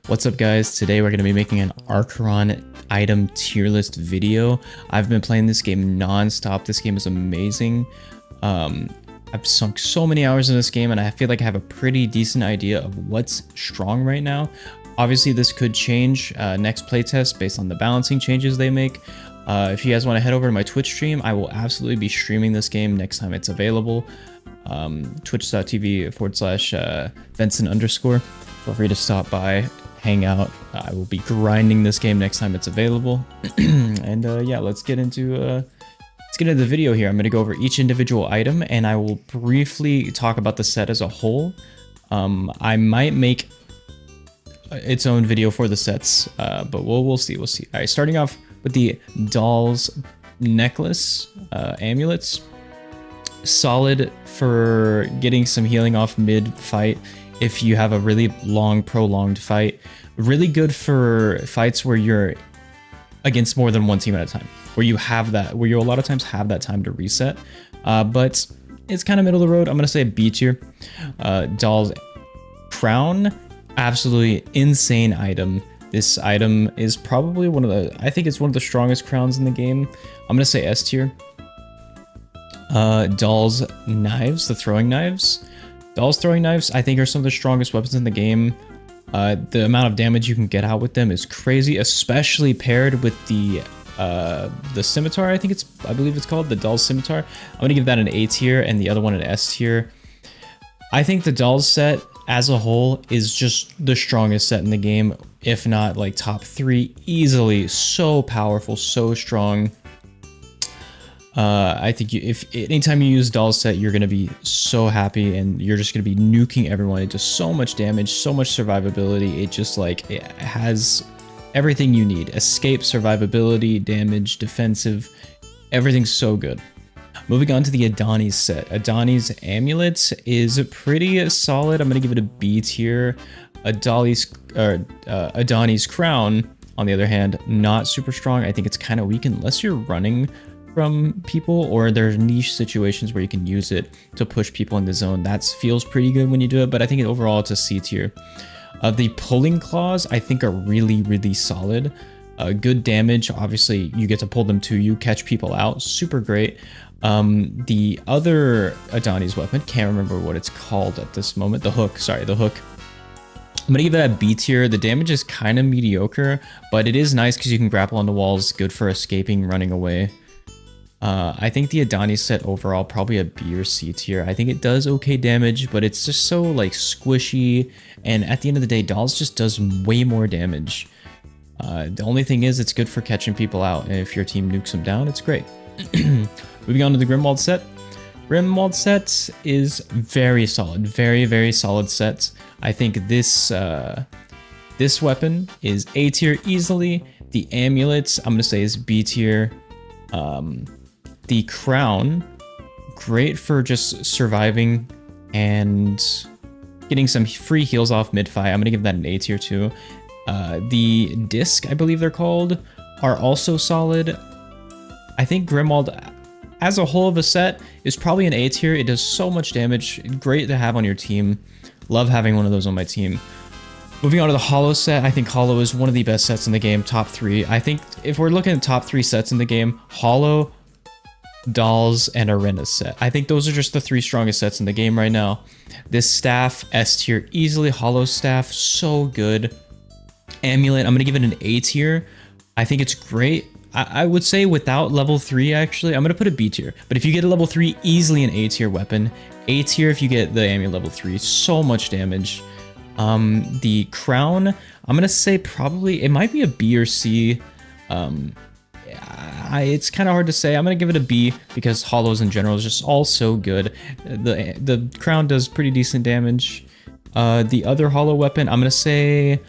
What's up guys, today we're going to be making an Arkheron item tier list video. I've been playing this game non-stop. This game is amazing. I've sunk so many hours in this game and I feel like I have a pretty decent idea of what's strong right now. Obviously this could change next playtest based on the balancing changes they make. If you guys want to head over to my Twitch stream, I will absolutely be streaming this game next time it's available. Twitch.tv/Vincent_. Feel free to stop by, hang out. I will be grinding this game next time it's available. And yeah, let's get into the video here. I'm going to go over each individual item and I will briefly talk about the set as a whole. I might make its own video for the sets, but we'll see. All right, starting off with the doll's necklace, amulets. Solid for getting some healing off mid-fight if you have a really long, prolonged fight. Really good for fights where you're against more than one team at a time, where you a lot of times have that time to reset. But it's kind of middle of the road. I'm gonna say B tier. Doll's crown, absolutely insane item. This item is probably I think it's one of the strongest crowns in the game. I'm gonna say S tier. Doll's knives, the throwing knives. Doll's throwing knives, I think, are some of the strongest weapons in the game. The amount of damage you can get out with them is crazy, especially paired with the scimitar. I believe it's called the Doll's scimitar. I'm gonna give that an A tier and the other one an S tier. I think the Doll's set as a whole is just the strongest set in the game, if not like top 3 easily. So powerful, so strong. I think anytime you use Doll's set, you're gonna be so happy and you're just gonna be nuking everyone. It does so much damage, so much survivability. It just it has everything you need: escape, survivability, damage, defensive. Everything's so good. Moving on to the Adani's set. Adani's amulet is pretty solid. I'm gonna give it a B tier. Adani's crown, on the other hand, not super strong. I think it's kind of weak unless you're running from people or there's niche situations where you can use it to push people in the zone. That feels pretty good when you do it, but I think overall it's a C tier. The pulling claws I think are really solid. Good damage. Obviously you get to pull them to you, catch people out. Super great. The other Adani's weapon, can't remember what it's called at this moment. The hook, sorry, the hook. I'm gonna give that a B tier. The damage is kind of mediocre, but it is nice because you can grapple onto walls. Good for escaping, running away. I think the Adani's set overall probably a B or C tier. I think it does okay damage, but it's just so squishy, and at the end of the day, Dolls just does way more damage. The only thing is it's good for catching people out, and if your team nukes them down, it's great. Moving on to the Grimwald set. Grimwald set is very solid, very solid set. I think this weapon is A tier easily. The amulets I'm gonna say is B tier. The crown, great for just surviving and getting some free heals off mid-fight. I'm gonna give that an A tier too. The disc, I believe they're called, are also solid. I think Grimwald as a whole of a set is probably an A tier. It does so much damage, great to have on your team. Love having one of those on my team. Moving on to the Hollow set, I think Hollow is one of the best sets in the game, top 3. I think if we're looking at top 3 sets in the game, Hollow, Dolls, and Arena's set. I think those are just the 3 strongest sets in the game right now. This staff, S tier easily. Hollow staff, so good. Amulet, I'm gonna give it an A tier. I think it's great. I would say without level 3, actually, I'm gonna put a B tier. But if you get a level 3, easily an A tier weapon. A tier if you get the amulet level 3, so much damage. The crown, I'm gonna say probably it might be a B or C. It's kind of hard to say. I'm gonna give it a B because hollows in general is just all so good. The crown does pretty decent damage. The other hollow weapon, I'm gonna say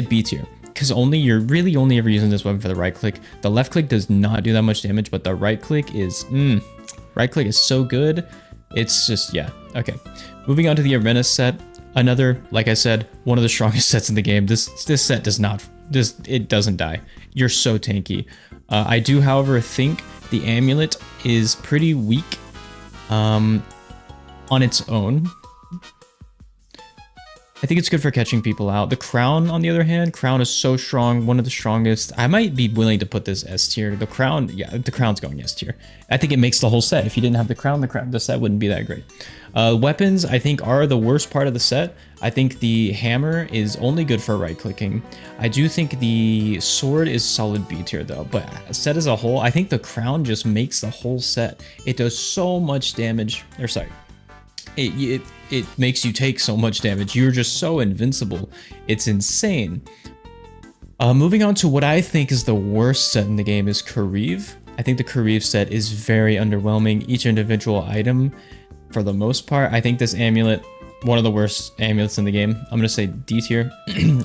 B tier because you're really only ever using this weapon for the right click. The left click does not do that much damage, but the right click is so good. It's just, yeah, okay. Moving on to the Arena set. Another, like I said, one of the strongest sets in the game. This set it doesn't die. You're so tanky. I do, however, think the amulet is pretty weak on its own. I think it's good for catching people out. The crown, on the other hand, crown is so strong, one of the strongest. I might be willing to put this S tier. The crown, yeah, the crown's going S tier. I think it makes the whole set. If you didn't have the crown, the set wouldn't be that great. Weapons, I think, are the worst part of the set. I think the hammer is only good for right-clicking. I do think the sword is solid B tier though, but set as a whole, I think the crown just makes the whole set. It does so much damage, or sorry, it makes you take so much damage. You're just so invincible. It's insane. Moving on to what I think is the worst set in the game is Kareev. I think the Kareev set is very underwhelming. Each individual item, for the most part, I think this amulet, one of the worst amulets in the game. I'm gonna say D tier.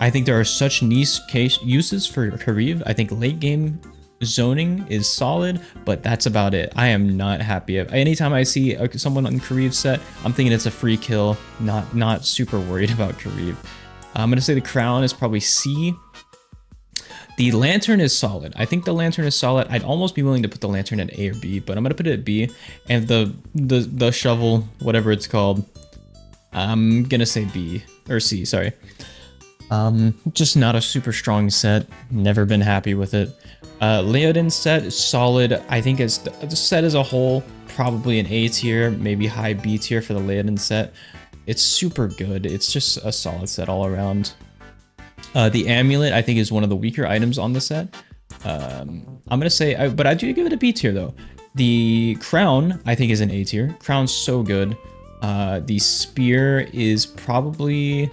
I think there are such niche case uses for Kareev. I think late game zoning is solid, but that's about it. I am not happy. Anytime I see someone on Kareev set, I'm thinking it's a free kill. Not super worried about Kareev. I'm gonna say the crown is probably C. The lantern is solid. I think the lantern is solid. I'd almost be willing to put the lantern at A or B, but I'm gonna put it at B. And the shovel, whatever it's called, I'm gonna say B or C. Sorry. Just not a super strong set. Never been happy with it. Leodin set is solid. I think it's the set as a whole, probably an A tier, maybe high B tier for the Leodin set. It's super good. It's just a solid set all around. The amulet, I think, is one of the weaker items on the set. I'm gonna say, but I do give it a B tier though. The crown, I think, is an A tier. Crown's so good. The spear is probably...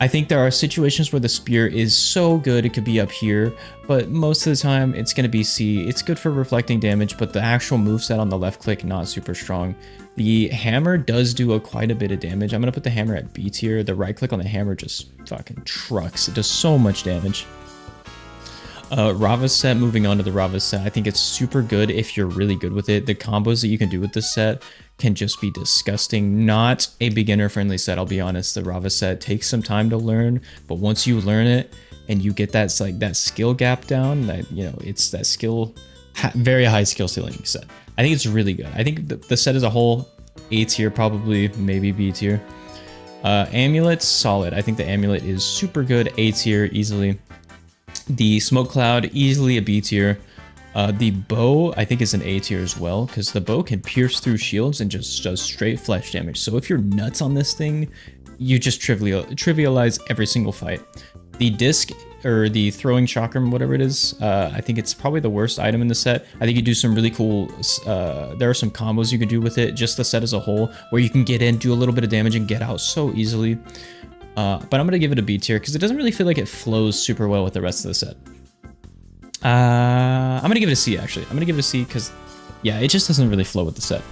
I think there are situations where the spear is so good it could be up here, but most of the time it's going to be C. It's good for reflecting damage, but the actual moveset on the left click, not super strong. The hammer does do quite a bit of damage. I'm going to put the hammer at B tier. The right click on the hammer just fucking trucks. It does so much damage. Rava's set, moving on to the Rava's set, I think it's super good if you're really good with it. The combos that you can do with this set can just be disgusting. Not a beginner-friendly set, I'll be honest. The Rava set takes some time to learn, but once you learn it and you get that, like, that skill gap down, that, you know, it's that skill, very high skill ceiling set. I think it's really good. I think the set as a whole, A tier probably, maybe B tier. Amulet's solid. I think the amulet is super good, A tier easily. The smoke cloud, easily a B tier. The bow, I think, is an A tier as well, because the bow can pierce through shields and just does straight flesh damage. So if you're nuts on this thing, you just trivialize every single fight. The disc, or the throwing chakram, whatever it is, I think it's probably the worst item in the set. I think you do some really cool, there are some combos you could do with it, just the set as a whole, where you can get in, do a little bit of damage, and get out so easily. But I'm going to give it a B tier because it doesn't really feel like it flows super well with the rest of the set. I'm going to give it a C, actually. I'm going to give it a C because, yeah, it just doesn't really flow with the set.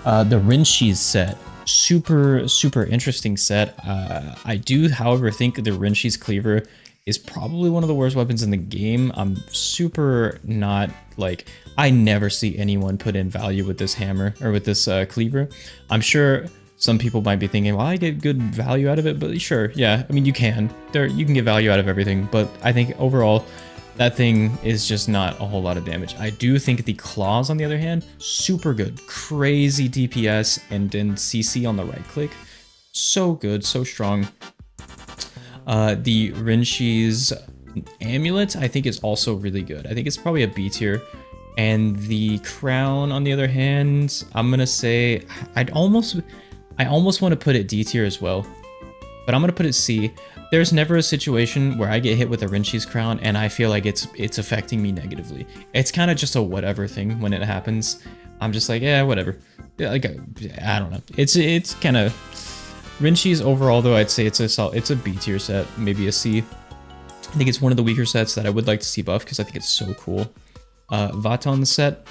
The Rinshi's set, super interesting set. I do, however, think the Rinshi's cleaver is probably one of the worst weapons in the game. I'm super not, like, I never see anyone put in value with this hammer, or with this cleaver. I'm sure... some people might be thinking, well, I get good value out of it, but sure, yeah, I mean, you can. You can get value out of everything, but I think overall, that thing is just not a whole lot of damage. I do think the claws, on the other hand, super good. Crazy DPS and then CC on the right click. So good, so strong. The Rinshi's amulet, I think, is also really good. I think it's probably a B tier. And the crown, on the other hand, I'm gonna say, I almost want to put it D tier as well, but I'm going to put it C. There's never a situation where I get hit with a Rinshi's crown and I feel like it's affecting me negatively. It's kind of just a whatever thing when it happens. I'm just like, yeah, whatever. Like, I don't know. It's kind of... Rinshi's overall, though, I'd say it's a B tier set, maybe a C. I think it's one of the weaker sets that I would like to see buff because I think it's so cool. Vaton's set.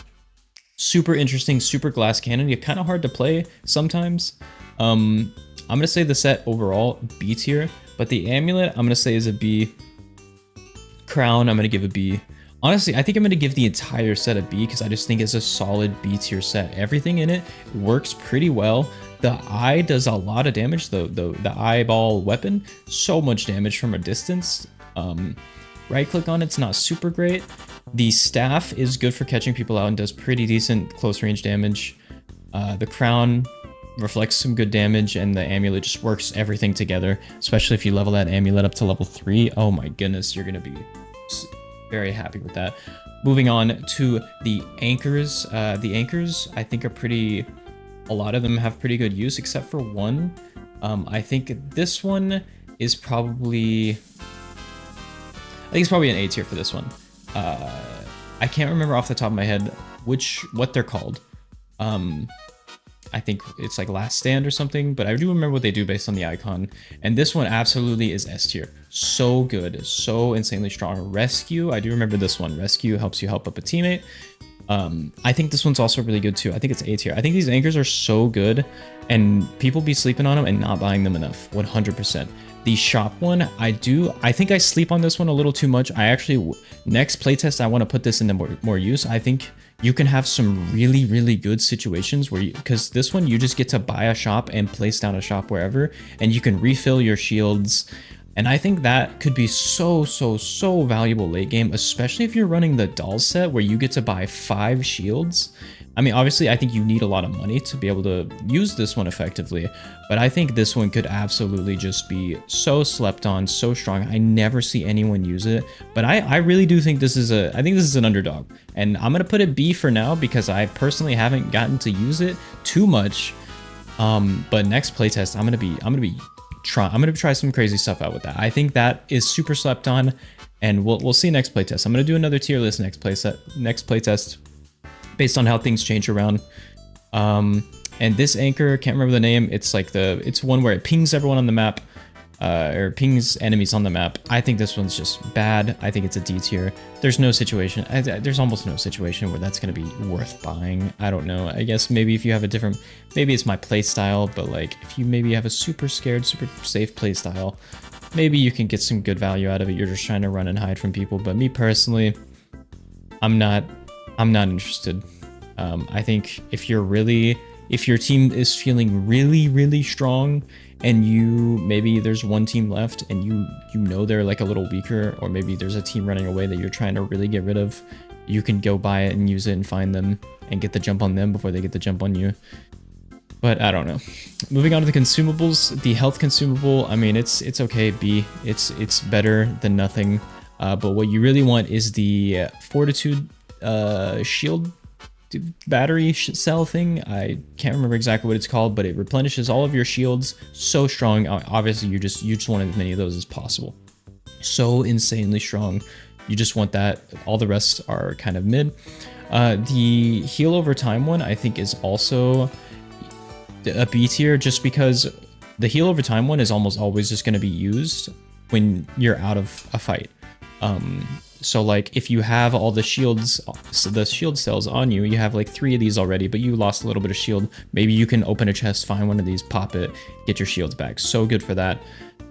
Super interesting, super glass cannon. You're kind of hard to play sometimes. I'm gonna say the set overall B tier, but the amulet I'm gonna say is a B. Crown I'm gonna give a B. Honestly, I think I'm gonna give the entire set a B because I just think it's a solid B tier set. Everything in it works pretty well. The eye does a lot of damage. The eyeball weapon, so much damage from a distance. Right click on it's not super great. The staff is good for catching people out and does pretty decent close range damage. The crown, reflects some good damage, and the amulet just works everything together, especially if you level that amulet up to level 3. Oh my goodness, you're gonna be very happy with that. Moving on to the anchors. The anchors I think are pretty, a lot of them have pretty good use except for one. I think this one is probably, I think it's probably an A tier for this one. I can't remember off the top of my head what they're called. I think it's like Last Stand or something, but I do remember what they do based on the icon. And this one absolutely is S tier. So good, so insanely strong. Rescue, I do remember this one. Rescue helps you help up a teammate. I think this one's also really good too. I think it's A tier. I think these anchors are so good, and people be sleeping on them and not buying them enough, 100%. The shop one, I think I sleep on this one a little too much. I actually, next playtest, I want to put this into more use. I think you can have some really, really good situations where because this one, you just get to buy a shop and place down a shop wherever, and you can refill your shields. And I think that could be so valuable late game, especially if you're running the doll set where you get to buy 5 shields. I mean, obviously, I think you need a lot of money to be able to use this one effectively, but I think this one could absolutely just be so slept on, so strong. I never see anyone use it, but I really do think this is an underdog, and I'm gonna put it B for now because I personally haven't gotten to use it too much. But next playtest, I'm gonna try some crazy stuff out with that. I think that is super slept on, and we'll see next playtest. I'm gonna do another tier list next playtest. Based on how things change around. And this anchor, can't remember the name. It's like it's one where it pings everyone on the map, or pings enemies on the map. I think this one's just bad. I think it's a D tier. There's no situation, there's almost no situation where that's gonna be worth buying. I don't know. I guess maybe if you have a different, maybe it's my play style, but like if you maybe have a super scared, super safe play style, maybe you can get some good value out of it. You're just trying to run and hide from people. But me personally, I'm not interested. I think if your team is feeling really strong, and maybe there's one team left and you know they're like a little weaker, or maybe there's a team running away that you're trying to really get rid of, you can go buy it and use it and find them and get the jump on them before they get the jump on you. But I don't know. Moving on to the consumables, the health consumable, I mean, it's okay, B. It's better than nothing. But what you really want is the fortitude shield battery cell thing. I can't remember exactly what it's called, but it replenishes all of your shields. So strong. Obviously, you just want as many of those as possible. So insanely strong. You just want that. All the rest are kind of mid. The heal over time one, I think, is also a B tier, just because the heal over time one is almost always just going to be used when you're out of a fight. So like if you have all the shields, so the shield cells on you, you have like 3 of these already, but you lost a little bit of shield. Maybe you can open a chest, find one of these, pop it, get your shields back. So good for that.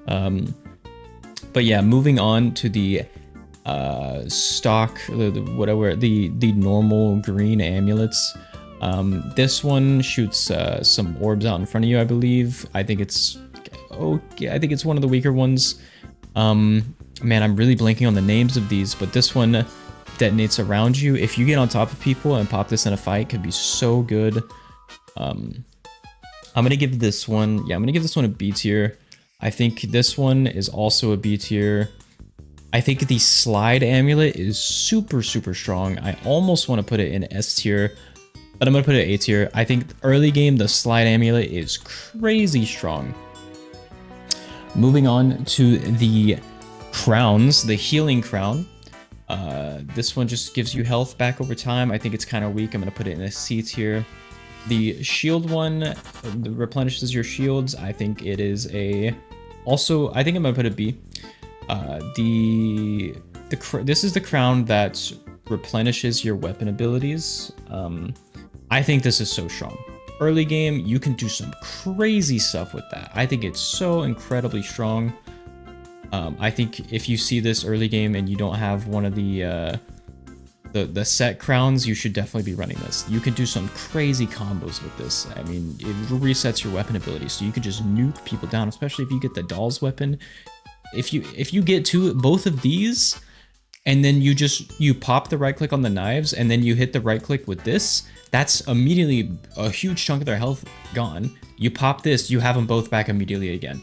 But yeah, moving on to the stock, the normal green amulets. This one shoots some orbs out in front of you, I believe. I think it's okay. I think it's one of the weaker ones. Man, I'm really blanking on the names of these, but this one detonates around you. If you get on top of people and pop this in a fight, it could be so good. I'm gonna give this one, a B tier. I think this one is also a B tier. I think the slide amulet is super strong. I almost want to put it in S tier, but I'm gonna put it A tier. I think early game, the slide amulet is crazy strong. Moving on to the crowns, the healing crown. This one just gives you health back over time. I think it's kind of weak. I'm gonna put it in a C tier. The shield one replenishes your shields. I think it is I think I'm gonna put it B. This is the crown that replenishes your weapon abilities. I think this is so strong. Early game, you can do some crazy stuff with that. I think it's so incredibly strong. I think if you see this early game and you don't have one of the set crowns, you should definitely be running this. You can do some crazy combos with this. I mean, it resets your weapon ability, so you could just nuke people down, especially if you get the doll's weapon. If you get both of these, and then you pop the right click on the knives, and then you hit the right click with this. That's immediately a huge chunk of their health gone. You pop this, you have them both back immediately again.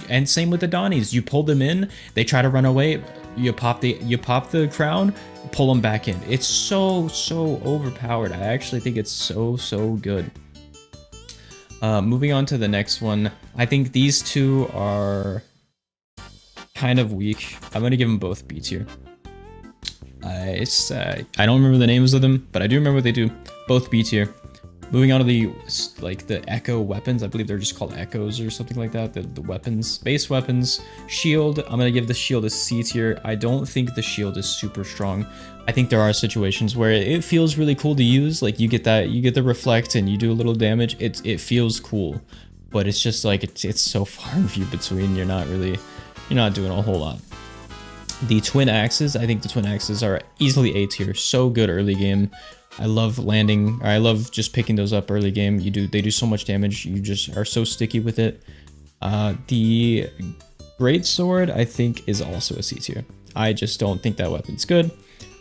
And same with the Donnies. You pull them in, they try to run away, you pop the crown, pull them back in. It's so overpowered. I actually think it's so good. Moving on to the next one. I think these two are kind of weak. I'm gonna give them both B tier. I don't remember the names of them, but I do remember what they do. Both B tier. Moving on to the echo weapons. I believe they're just called echoes or something like that. The weapons, base weapons, shield. I'm gonna give the shield a C tier. I don't think the shield is super strong. I think there are situations where it feels really cool to use. Like you get the reflect and you do a little damage. It feels cool, but it's just like it's so far and few between. You're not doing a whole lot. The twin axes. I think the twin axes are easily A tier. So good early game. I love landing, or I love just picking those up early game. They do so much damage. You just are so sticky with it. The great sword, I think, is also a C tier. I just don't think that weapon's good.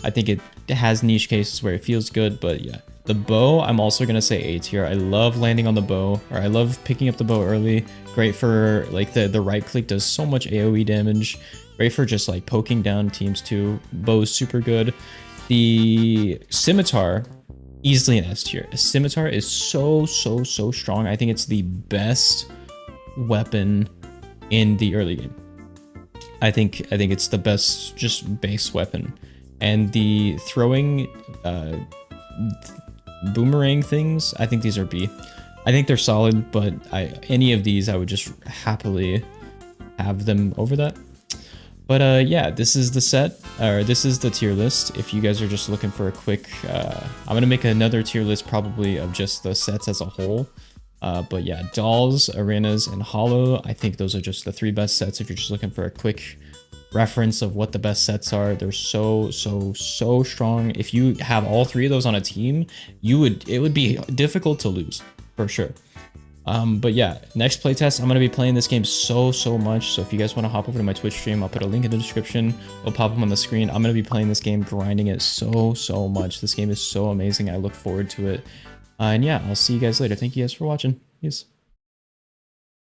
I think it has niche cases where it feels good, but yeah. The bow, I'm also gonna say A tier. I love landing on the bow, or I love picking up the bow early. Great for like the right click does so much AoE damage. Great for just like poking down teams too. Bow's super good. The scimitar, easily an S tier. A scimitar is so strong. I think it's the best weapon in the early game. I think it's the best just base weapon. And the throwing boomerang things, I think these are B. I think they're solid, but any of these I would just happily have them over that. But yeah, this is the set, or this is the tier list. If you guys are just looking for a quick, I'm gonna make another tier list probably of just the sets as a whole. But yeah, dolls, arenas, and hollow. I think those are just the 3 best sets if you're just looking for a quick reference of what the best sets are. They're so strong. If you have all 3 of those on a team, it would be difficult to lose for sure. But yeah, next playtest, I'm going to be playing this game so much. So if you guys want to hop over to my Twitch stream, I'll put a link in the description. It'll pop up on the screen. I'm going to be playing this game, grinding it so much. This game is so amazing. I look forward to it. And yeah, I'll see you guys later. Thank you guys for watching. Peace.